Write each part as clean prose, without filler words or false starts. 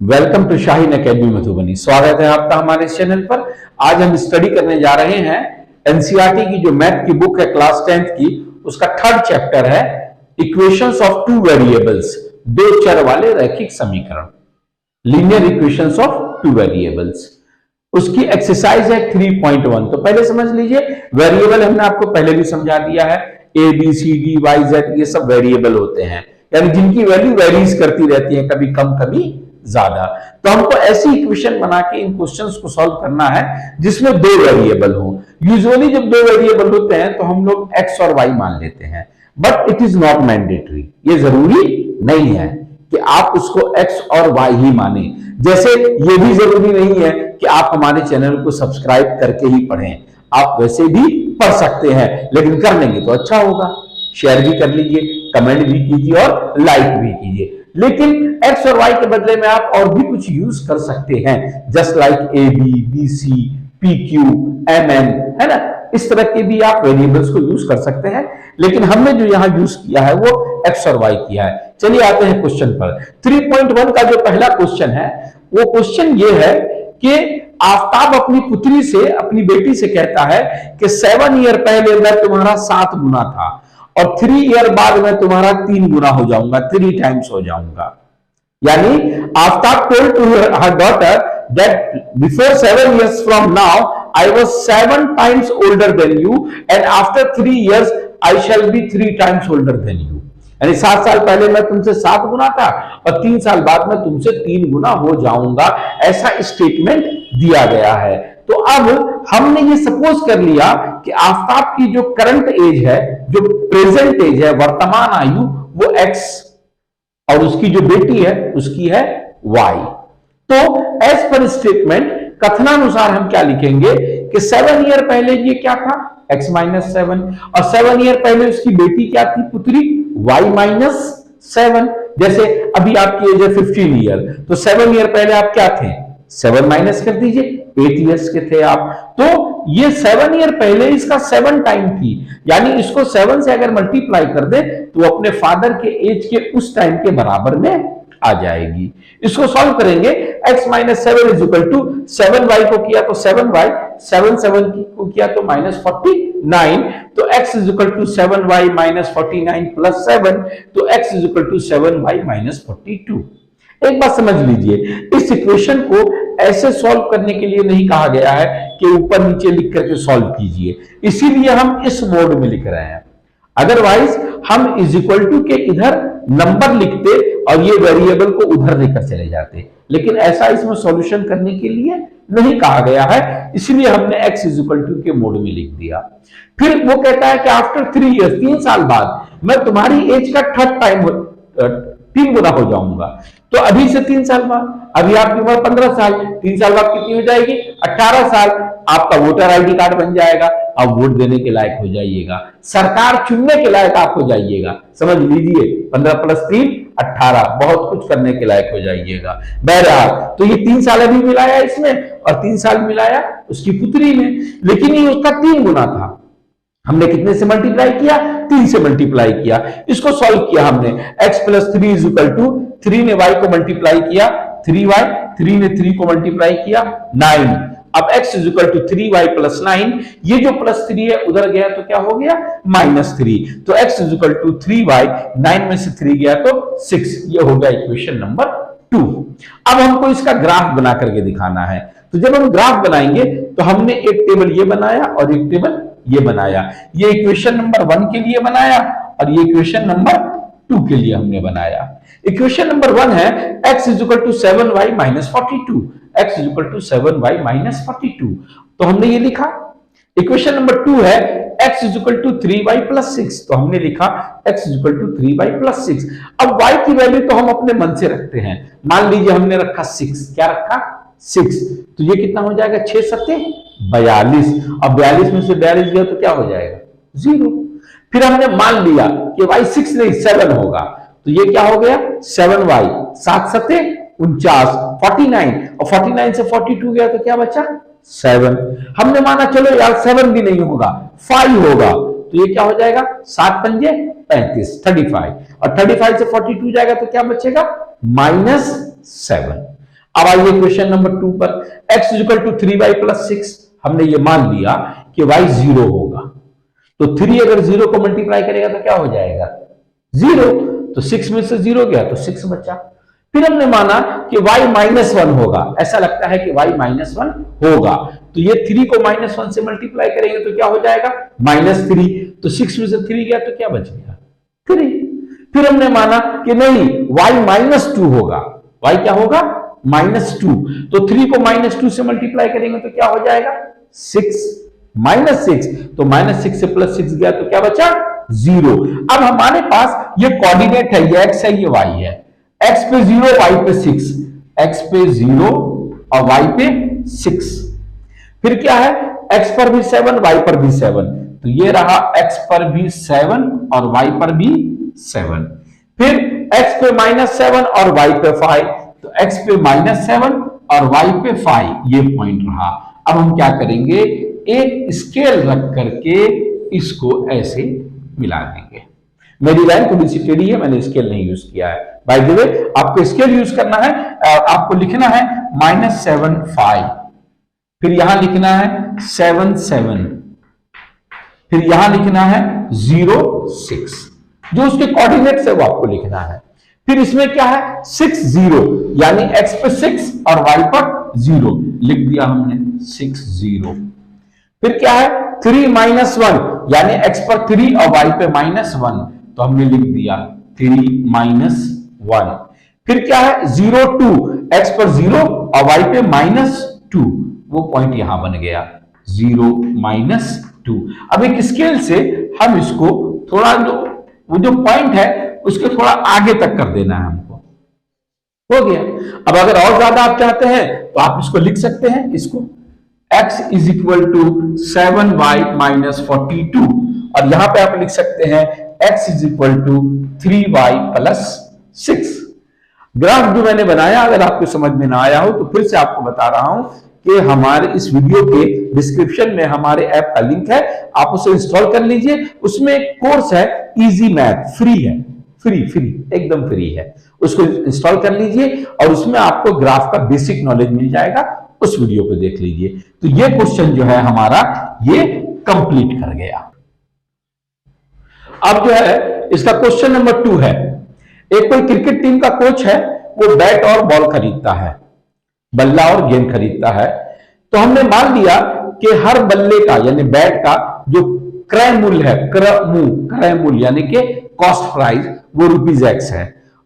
Welcome to Shaheen academy Madhubani. स्वागत है आपका हमारे चैनल पर। आज हम स्टडी करने जा रहे हैं एनसीईआरटी की जो मैथ की बुक है क्लास 10th की, उसका थर्ड चैप्टर है इक्वेशंस ऑफ टू वेरिएबल्स, दो चर वाले रैखिक समीकरण, linear equations of two variables. उसकी एक्सरसाइज है 3.1। तो पहले समझ लीजिए, वेरिएबल हमने आपको पहले भी समझा दिया है, A B C D Y Z ये सब वेरिएबल होते हैं, यानी जिनकी वैल्यू वेरीज करती रहती है, कभी कम कभी ज्यादा। तो हमको ऐसी इक्वेशन बना के इन क्वेश्चंस को सॉल्व करना है जिसमें दो वेरिएबल हो। यूजुअली जब दो वेरिएबल होते हैं तो हम लोग एक्स और वाई मान लेते हैं, but it is not mandatory. ये जरूरी नहीं है कि आप उसको एक्स और वाई ही माने। जैसे ये भी जरूरी नहीं है कि आप हमारे चैनल को सब्सक्राइब करके ही पढ़ें, आप वैसे भी पढ़ सकते हैं, लेकिन कर लेंगे तो अच्छा होगा। शेयर भी कर लीजिए, कमेंट भी कीजिए और लाइक भी कीजिए। लेकिन एक्स और वाई के बदले में आप और भी कुछ यूज कर सकते हैं, just like A B, B C, P Q, M N, है ना। इस तरह के भी आप वेरिएबल्स को यूज कर सकते हैं, लेकिन हमने जो यहां यूज किया है वो एक्स और वाई किया है। चलिए आते हैं क्वेश्चन पर। 3.1 का जो पहला क्वेश्चन है वो क्वेश्चन ये है कि आफताब अपनी पुत्री से, अपनी बेटी से कहता है कि 7 ईयर पहले मैं तुम्हारा 7 गुना था और 3 ईयर बाद मैं तुम्हारा 3 गुना हो जाऊंगा, 3 टाइम्स हो जाऊंगा। यानी Aftab told to her daughter that before 7 years from now I was 7 times older than you and after 3 years I shall be 3 times older than you। यानी 7 साल पहले मैं तुमसे 7 गुना था और 3 साल बाद मैं तुमसे 3 गुना हो जाऊंगा, ऐसा स्टेटमेंट दिया गया है। तो अब हमने ये सपोज कर लिया कि आफताब की जो करंट एज है, जो प्रेजेंट एज है, वर्तमान आयु, वो x और उसकी जो बेटी है उसकी है y। तो एज पर स्टेटमेंट कथनानुसार हम क्या लिखेंगे कि 7 ईयर पहले ये क्या था, x माइनस 7, और 7 ईयर पहले उसकी बेटी क्या थी, पुत्री, y माइनस 7। जैसे अभी आपकी एज है 15 ईयर, तो 7 ईयर पहले आप क्या थे, 7 माइनस कर दीजिए, 8 ईयर्स के थे आप। तो ये 7 ईयर पहले इसका 7 टाइम थी, यानी इसको 7 से अगर मल्टीप्लाई कर दे तो अपने फादर के एज के उस टाइम के बराबर में आ जाएगी। इसको सॉल्व करेंगे, x minus 7 is equal to 7y को किया तो 7y, 7 को किया तो माइनस 49, तो x is equal to 7y minus 49 plus 7, तो x is equal to 7y minus 42। एक बात समझ लीजिए, इस इक्वेशन को ऐसे सॉल्व करने के लिए नहीं कहा गया है कि ऊपर नीचे लिख करके सॉल्व कीजिए, इसीलिए हम इस मोड में लिख रहे हैं। अदरवाइज हम इज इक्वल टू के इधर नंबर लिखते और ये वेरिएबल को उधर लेकर चले जाते, लेकिन ऐसा इसमें सॉल्यूशन करने के लिए नहीं कहा गया है, इसलिए हमने x इज इक्वल टू के मोड में लिख दिया। फिर वो कहता है कि आफ्टर 3 ईयर्स, 3 साल बाद मैं तुम्हारी एज का 3 गुना हो जाऊंगा। तो अभी से 3 साल बाद, अभी आपकी उम्र 15 साल, 3 साल बाद कितनी हो जाएगी, 18 साल, आपका वोटर आईडी कार्ड बन जाएगा, आप वोट देने के लायक हो जाइएगा, सरकार चुनने के लायक आप हो जाइएगा। समझ लीजिए, 15 प्लस 3 18, बहुत कुछ करने के लायक हो जाइएगा। बहरहाल, तो ये 3 साल अभी मिलाया इसमें और 3 साल मिलाया उसकी पुत्री में, लेकिन ये उसका 3 गुना था। हमने कितने से मल्टीप्लाई किया, 3 से मल्टीप्लाई किया। इसको सॉल्व किया हमने, x plus 3 is equal to 3 ने y को मल्टीप्लाई किया 3y, 3 ने 3 को मल्टीप्लाई किया 9। अब x is equal to 3y plus 9, ये जो प्लस 3 है उधर गया तो क्या हो गया, माइनस 3। तो x is equal to 3y, 9 में से 3 गया तो 6। ये हो गया इक्वेशन नंबर 2। अब हमको इसका ग्राफ बना करके दिखाना है। तो जब हम ग्राफ बनाएंगे तो हमने एक टेबल ये बनाया और एक टेबल ये बनाया। ये इक्वेशन नंबर 1 के लिए बनाया और ये इक्वेशन नंबर 2 के लिए हमने बनाया। इक्वेशन नंबर 1 है x is equal to 7y minus 42, x is equal to 7y minus 42, तो हमने ये लिखा। इक्वेशन नंबर 2 है x is equal to 3y plus 6, तो हमने लिखा x is equal to 3y plus 6। अब y की वैल्यू तो हम अपने मन से रखते हैं, मान लीजिए हमने रखा 6, क्या रखा 6, तो ये कितना हो जाएगा, 6 सत्ते 42, अब 42 में से 42 गया तो क्या हो जाएगा, 0। फिर हमने मान लिया कि y 6 नहीं 7 होगा, तो ये क्या हो गया 7y, 7 सत्ते 49, 49, और 49 से 42 गया तो क्या बचा 7। हमने माना चलो यार 7 भी नहीं होगा, 5 होगा, तो ये क्या हो जाएगा 7 पंजे 35, 35, और 35 से 42 जाएगा तो क्या बचेगा -7। अब आइए क्वेश्चन नंबर 2 पर। x equal to 3y plus 6, हमने ये मान लिया कि y 0 होगा, तो 3 अगर 0 को मल्टीप्लाई करेगा तो क्या हो जाएगा 0, तो 6 में से 0 गया तो 6 बचा। फिर हमने माना कि y -1 होगा, ऐसा लगता है कि y -1 होगा, तो ये 3 को -1 से मल्टीप्लाई करेंगे तो क्या हो जाएगा -3, तो 6 में से 3 गया तो क्या बच गया 3। फिर हमने माना कि नहीं y -2 होगा, y क्या होगा -2, तो 3 को -2 से मल्टीप्लाई करेंगे तो क्या हो जाएगा 6, -6, तो -6 से +6 गया तो क्या बचा 0। अब हमारे पास ये कोऑर्डिनेट है, ये x है ये y है, x पे 0 y पे 6, x पे 0 और y पे 6। फिर क्या है x पर भी 7 y पर भी 7, तो ये रहा x पर भी 7 और y पर भी 7। फिर x पे -7 और y पे 5, तो x पे -7 और y पे 5, ये पॉइंट रहा। अब हम क्या करेंगे, एक स्केल रख करके इसको ऐसे मिला देंगे। मेरी लाइन थोड़ी सी टेढ़ी है, मैंने स्केल नहीं यूज किया है। बाय द वे आपको स्केल यूज करना है, आपको लिखना है -7 5, फिर यहां लिखना है 7 7, फिर यहां लिखना है 0 6, जो उसके कोऑर्डिनेट्स है वो आपको लिखना है। फिर इसमें क्या है 6 0, यानी x पे 6 और y पर 0 लिख दिया हमने 6 0। फिर क्या है 3 -1, यानी x पर 3 और y पे -1, तो हमने लिख दिया 3 -1। फिर क्या है 0 2, x पर 0 और y पे -2, वो पॉइंट यहां बन गया 0 -2। अब एक स्केल से हम इसको थोड़ा वो जो पॉइंट है उसके थोड़ा आगे तक कर देना है हमको, हो गया। अब अगर और ज्यादा आप चाहते हैं तो आप इसको लिख सकते हैं, इसको x is equal to 7y -42, और यहां पे आप लिख सकते हैं x is equal to 3y plus 6। Graph जो मैंने बनाया अगर आपको समझ में ना आया हो तो फिर से आपको बता रहा हूं कि हमारे इस वीडियो के डिस्क्रिप्शन में हमारे ऐप का लिंक है, आप उसे इंस्टॉल कर लीजिए। उसमें एक कोर्स है इजी मैथ, फ्री है, फ्री एकदम फ्री है, उसको इंस्टॉल कर लीजिए और उसमें आपको ग्राफ का बेसिक नॉलेज मिल जाएगा, उस वीडियो को देख लीजिए। तो ये क्वेश्चन जो है हमारा ये कंप्लीट कर गया। अब जो है इसका क्वेश्चन नंबर 2 है, एक कोई क्रिकेट टीम का कोच है, वो बैट और बॉल खरीदता है, बल्ला और गेंद खरीदता है। तो हमने मान लिया कि हर बल्ले का यानी बैट का जो क्रय मूल्य है, क्रय मूल्य यानी कि कॉस्ट प्राइस वो ₹X है,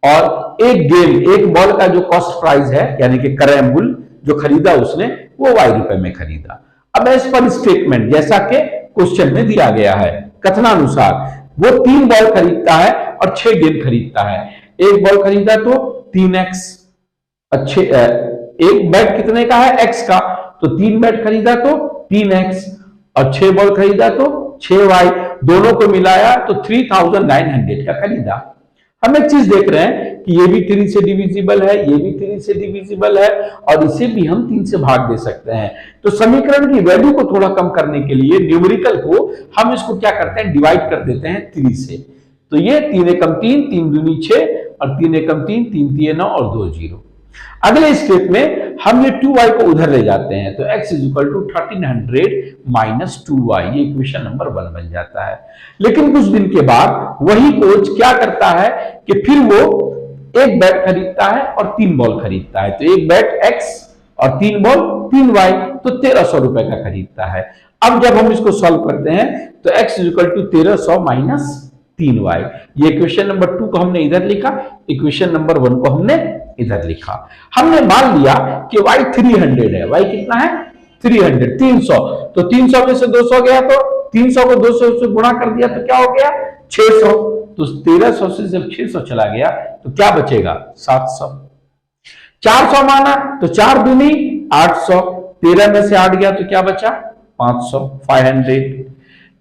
और एक गेंद एक बॉल का जो कॉस्ट प्राइस है यानी कि क्रय मूल्य जो खरीदा उसने वो Y रुपए में खरीदा। अब एज पर स्टेटमेंट जैसा कि क्वेश्चन में दिया गया है, कथनानुसार वो 3 बॉल खरीदता है और 6 गेंद खरीदता है। एक बॉल खरीदा तो 3x, अच्छे एक बैट कितने का है x का, तो 3 बैट खरीदा तो 3x, और 6 बॉल खरीदा तो 6y, दोनों को मिलाया तो 3900 का खरीदा। हम एक चीज देख रहे हैं कि ये भी 3 से डिविजिबल है, ये भी 3 से डिविजिबल है, और इसे भी हम 3 से भाग दे सकते हैं। तो समीकरण की वैल्यू को थोड़ा कम करने के लिए न्यूमेरिकल को हम इसको क्या करते हैं, डिवाइड कर देते हैं 3 से। तो ये 3 एकम 3, 3 दूनी 6, और 3 एकम 3, 3 3 9 और 2 0। अगले स्टेप में हम ये 2y को उधर ले जाते हैं, तो x is equal to 1300 minus 2y, ये इक्वेशन नंबर 1 बन जाता है। लेकिन कुछ दिन के बाद वही कोच क्या करता है कि फिर वो एक बैट खरीदता है और 3 बॉल खरीदता है, तो एक बैट x और 3 बॉल 3y, तो 1300 रुपए का खरीदता है। अब जब हम इसको सॉल्व करते हैं तो x is equal to 1300 minus 3y, ये इक्वेशन नंबर 2 को हमने इधर लिखा, इक्वेशन नंबर 1 को हमने इधर लिखा। हमने मान लिया कि y 300 है, y कितना है 300, तो 300 में से 200 गया तो 300 को 200 से गुणा कर दिया तो क्या हो गया 600, तो 1300 से जब 600 चला गया तो क्या बचेगा 700। 400 माना तो 4 दूनी 800, 13 में से 8 गया तो क्या बचा 500, 500।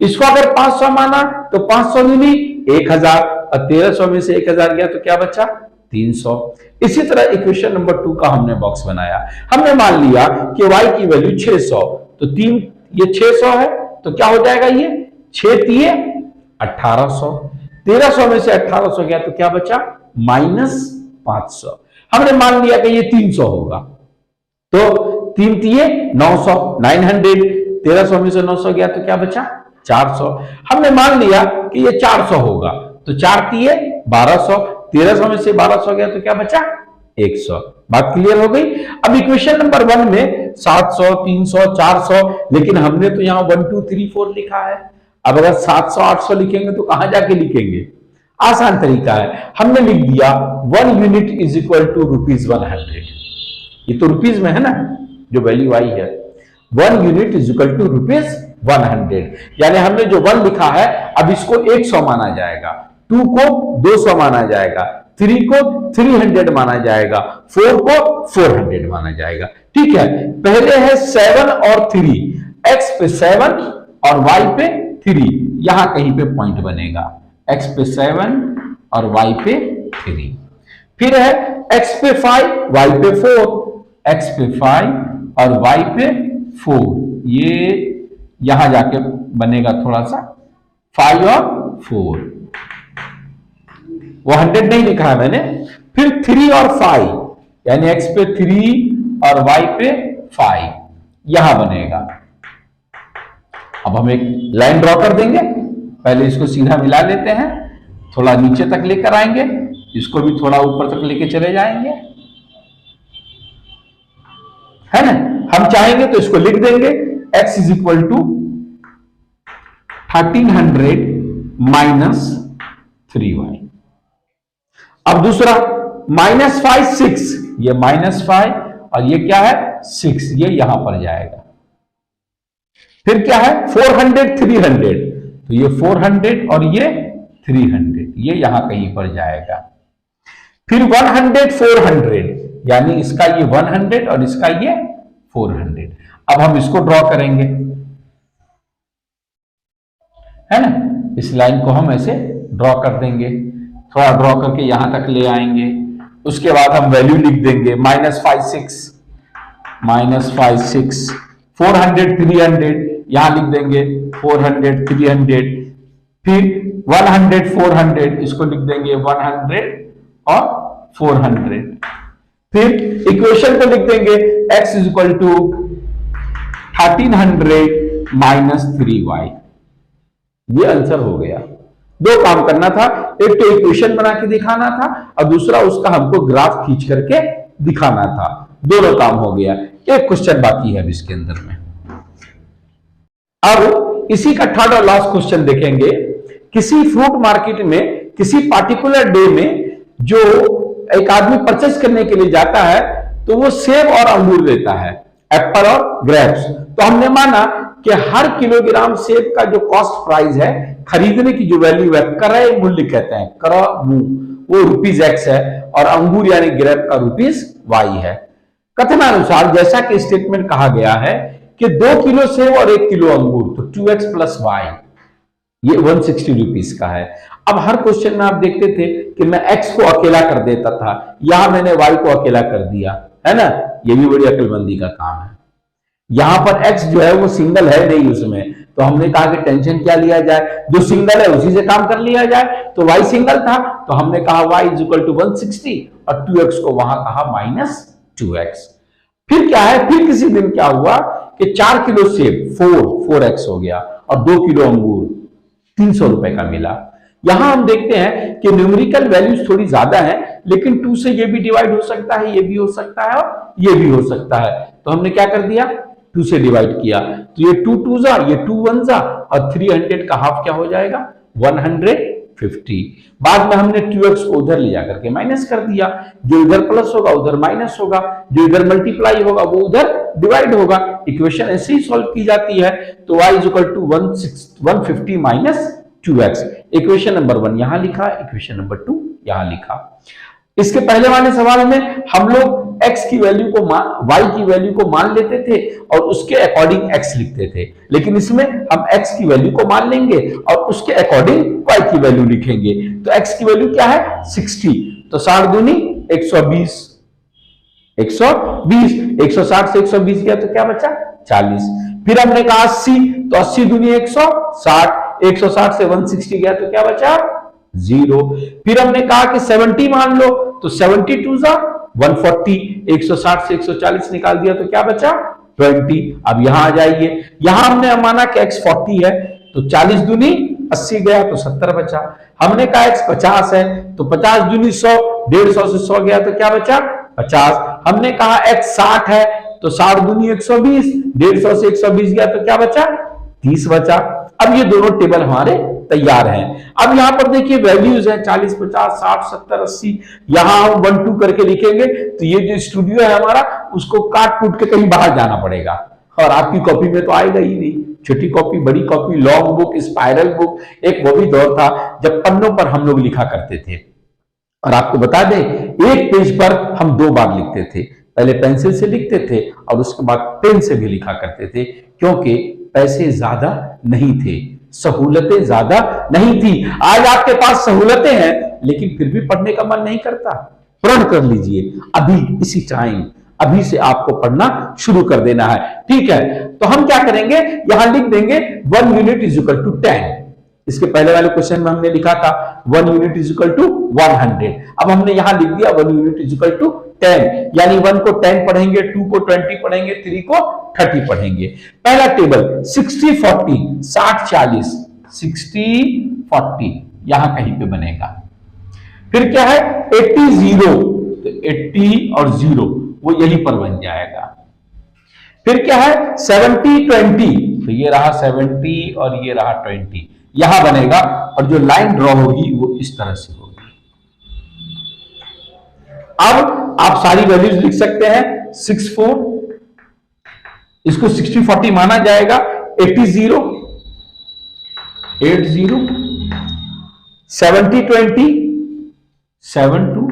इसको अगर 500 माना तो 500 दूनी 1000, और 1300 में से 1000 गया तो क्या बचा 300। इसी तरह इक्वेशन नंबर 2 का हमने बॉक्स बनाया। हमने मान लिया कि y की वैल्यू 600, तो 3 ये 600 है तो क्या हो जाएगा ये 6 3 1800, 1300 में से 1800 गया तो क्या बचा -500। हमने मान लिया कि ये 300 होगा, तो 3 तिये 900, 900, 1300 में से 900 गया तो क्या बचा 400। हमने मान लिया कि ये 400 होगा, तो 4 तिये 1200, 1300 में से 1200 गया तो क्या बचा 100। बात क्लियर हो गई। अब इक्वेशन नंबर 1 में 700, 300, 400, लेकिन हमने तो यहां 1 2 3 4 लिखा है। अब अगर 700 800 लिखेंगे तो कहां जाके लिखेंगे, आसान तरीका है, हमने लिख दिया 1 यूनिट इज इक्वल टू ₹100। ये तो रुपीज में है ना जो वैल्यू आई है, 1 यूनिट इज इक्वल टू ₹100। यानी हमने जो 1 लिखा है अब इसको 100 माना जाएगा, 2 को 200 माना जाएगा, 3 को 300 माना जाएगा, 4 को 400 माना जाएगा। ठीक है, पहले है 7 और 3, x पे 7 और y पे 3, यहां कहीं पे पॉइंट बनेगा, x पे 7 और y पे 3। फिर है x पे 5 y पे 4, x पे 5 और y पे 4, ये यहां जाके बनेगा थोड़ा सा 5 और 4, वो 100 नहीं लिखा है मैंने। फिर 3 और 5 यानी x पे 3 और y पे 5 यहां बनेगा। अब हम एक लाइन ड्रॉ कर देंगे, पहले इसको सीधा मिला लेते हैं, थोड़ा नीचे तक लेकर आएंगे, इसको भी थोड़ा ऊपर तक लेके चले जाएंगे, है ना। हम चाहेंगे तो इसको लिख देंगे x is equal to 1300 minus 3y। अब दूसरा -5 6, ये -5 और ये क्या है 6, ये यहां पर जाएगा। फिर क्या है 400 300, तो ये 400 और ये 300, ये यहां कहीं पर जाएगा। फिर 100 400, यानी इसका ये 100 और इसका ये 400। अब हम इसको ड्रॉ करेंगे, है ना, इस लाइन को हम ऐसे ड्रॉ कर देंगे, थोड़ा ड्रॉ करके यहां तक ले आएंगे। उसके बाद हम वैल्यू लिख देंगे -5 6, -5 6, 400 300, यहां लिख देंगे 400 300, फिर 100 400, इसको लिख देंगे 100 और 400। फिर इक्वेशन को लिख देंगे x is equal to 1300 minus 3y। ये आंसर हो गया। दो काम करना था, एक तो इक्वेशन बना के दिखाना था और दूसरा उसका हमको ग्राफ खींच करके दिखाना था। दोनों काम हो गया। एक क्वेश्चन बाकी है अब इसके अंदर में। अब इसी का थर्ड और लास्ट क्वेश्चन देखेंगे। किसी फ्रूट मार्केट में किसी पार्टिकुलर डे में जो एक आदमी परचेस करने के लिए जाता है तो वो सेब और अंगूर लेता है, एप्पल और ग्रेप्स। तो हमने माना कि हर किलोग्राम सेब का जो कॉस्ट प्राइस है, खरीदने की जो वैल्यू है, क्रय मूल्य कहते हैं, वो ₹X है और अंगूर यानी ग्रेप का ₹Y है। कथनानुसार जैसा कि स्टेटमेंट कहा गया है कि 2 किलो सेब और 1 किलो अंगूर, तो 2x + y, ये 160 रुपीज का है। अब हर क्वेश्चन में आप देखते थे कि मैं x को अकेला कर देता था, यहां मैंने y को अकेला कर दिया, है ना। ये भी बड़ी अकलमंदी का काम है। यहां पर x जो है वो सिंगल है नहीं उसमें, तो हमने कहा कि टेंशन क्या लिया जाए, जो सिंगल है उसी से काम कर लिया जाए। तो y सिंगल था तो हमने कहा y = 160 और 2x को वहां कहा -2x। फिर क्या है, फिर किसी दिन क्या हुआ कि 4 किलो सेब 4x हो गया और 2 किलो अंगूर 300 रुपए का मिला। यहां हम देखते हैं कि न्यूमेरिकल वैल्यूज थोड़ी ज्यादा है, लेकिन 2 से ये भी डिवाइड हो सकता है, ये भी हो सकता है और ये भी हो सकता है। तो हमने क्या कर दिया, 2 से डिवाइड किया, तो ये 2 2 जा, ये 2 1 जा और 300 का हाफ क्या हो जाएगा 150। बाद में हमने 2x को उधर ले जाकर के माइनस कर दिया, जो इधर प्लस होगा उधर माइनस होगा, जो इधर मल्टीप्लाई होगा वो उधर डिवाइड होगा। इक्वेशन ऐसे ही सॉल्व की जाती है। तो y = 150 - 2x। इक्वेशन नंबर 1 यहां लिखा, इक्वेशन नंबर 2 यहां लिखा। इसके पहले वाले सवाल में हम लोग x की वैल्यू को y की वैल्यू को मान लेते थे और उसके अकॉर्डिंग x लिखते थे, लेकिन इसमें हम x की वैल्यू को मान लेंगे और उसके अकॉर्डिंग y की वैल्यू लिखेंगे। तो x की वैल्यू क्या है 60, तो 60 दूनी 120, 160 से 120 गया तो क्या बचा 40। फिर हमने कहा 80, तो 80 दूनी 160, 160 से 160 गया तो क्या बचा 0। फिर हमने कहा कि 70 मान लो, तो 70 2 जा 140, 160 से 140 निकाल दिया तो क्या बचा 20। अब यहां आ जाइए, यहां हमने माना कि x 40 है तो 40 दूनी 80 गया तो 70 बचा। हमने कहा x 50 है तो 50 दूनी 100, 150 से 100 गया तो क्या बचा 50। हमने कहा x 60 है तो 60 दूनी 120, 150 से 120 गया तो क्या बचा 30 बचा। अब ये दोनों टेबल हमारे तैयार हैं। अब यहां पर देखिए वैल्यूज है 40, 50, 60, 70, 80। यहां हम 1, 2 करके लिखेंगे तो ये जो स्टूडियो है हमारा उसको काट कूट के कहीं बाहर जाना पड़ेगा और आपकी कॉपी में तो आएगा ही नहीं। छोटी कॉपी, बड़ी copy, long book, spiral book, एक वो भी दौर था जब पन्नों पर हम लोग लिखा करते थे। और आपको बता दें एक पेज पर हम 2 बार लिखते थे, पहले पेंसिल से लिखते थे और उसके बाद पेन से भी लिखा करते थे, क्योंकि पैसे ज्यादा नहीं थे, सहूलतें ज्यादा नहीं थी। आज आपके पास सहूलतें हैं लेकिन फिर भी पढ़ने का मन नहीं करता। प्रण कर लीजिए अभी इसी टाइम, अभी से आपको पढ़ना शुरू कर देना है, ठीक है। तो हम क्या करेंगे, यहां लिख देंगे 1 यूनिट इज इक्वल टू 10। इसके पहले वाले क्वेश्चन में हमने लिखा था 1 यूनिट इज इक्वल टू 100। अब हमने यहां लिख दिया 1 यूनिट इज इक्वल टू 10, यानी 1 को 10 पढ़ेंगे, 2 को 20 पढ़ेंगे, 3 को 30 पढ़ेंगे। पहला टेबल 60 40, 60 40, 60 40 यहां कहीं पे बनेगा। फिर क्या है 80 0, तो 80 और 0 वो यहीं पर बन जाएगा। फिर क्या है 70 20, तो ये रहा 70 और ये रहा 20 यहां बनेगा, और जो लाइन ड्रॉ होगी वो इस तरह से होगी। अब आप सारी वैल्यूज लिख सकते हैं 64, इसको 60 40 माना जाएगा, 80 0, 80, 70 20, 72।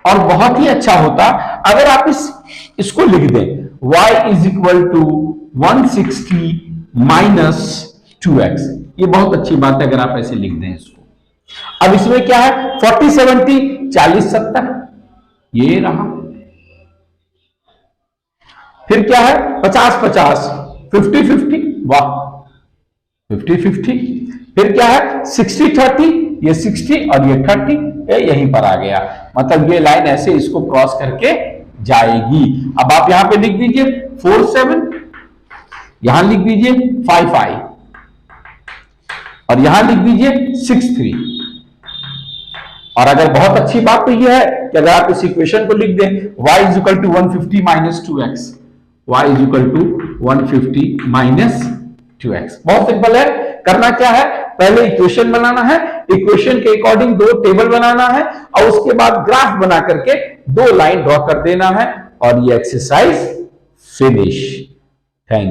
और बहुत ही अच्छा होता अगर आप इसको लिख दें y is equal to 160 minus 2x। ये बहुत अच्छी बात है अगर आप ऐसे लिख दें इसको। अब इसमें क्या है 40 70, 40 70 ये रहा। फिर क्या है 50 50, 50 50, वाह 50 50। फिर क्या है 60 30, ये 60 और ये 30 यहीं पर आ गया, मतलब ये लाइन ऐसे इसको क्रॉस करके जाएगी। अब आप यहां पे लिख दीजिए 4 7, यहां लिख दीजिए 5 5 और यहां लिख दीजिए 6 3। और अगर बहुत अच्छी बात तो यह है कि अगर आप इस इक्वेशन को लिख दें y is equal to 150 minus 2x, y is equal to 150 minus 2x। बहुत सिंपल है, करना क्या है पहले इक्वेशन बनाना है, इक्वेशन के अकॉर्डिंग 2 टेबल बनाना है और उसके बाद ग्राफ बना करके 2 लाइन ड्रॉ कर देना है और ये एक्सरसाइज फिनिश। Thank you.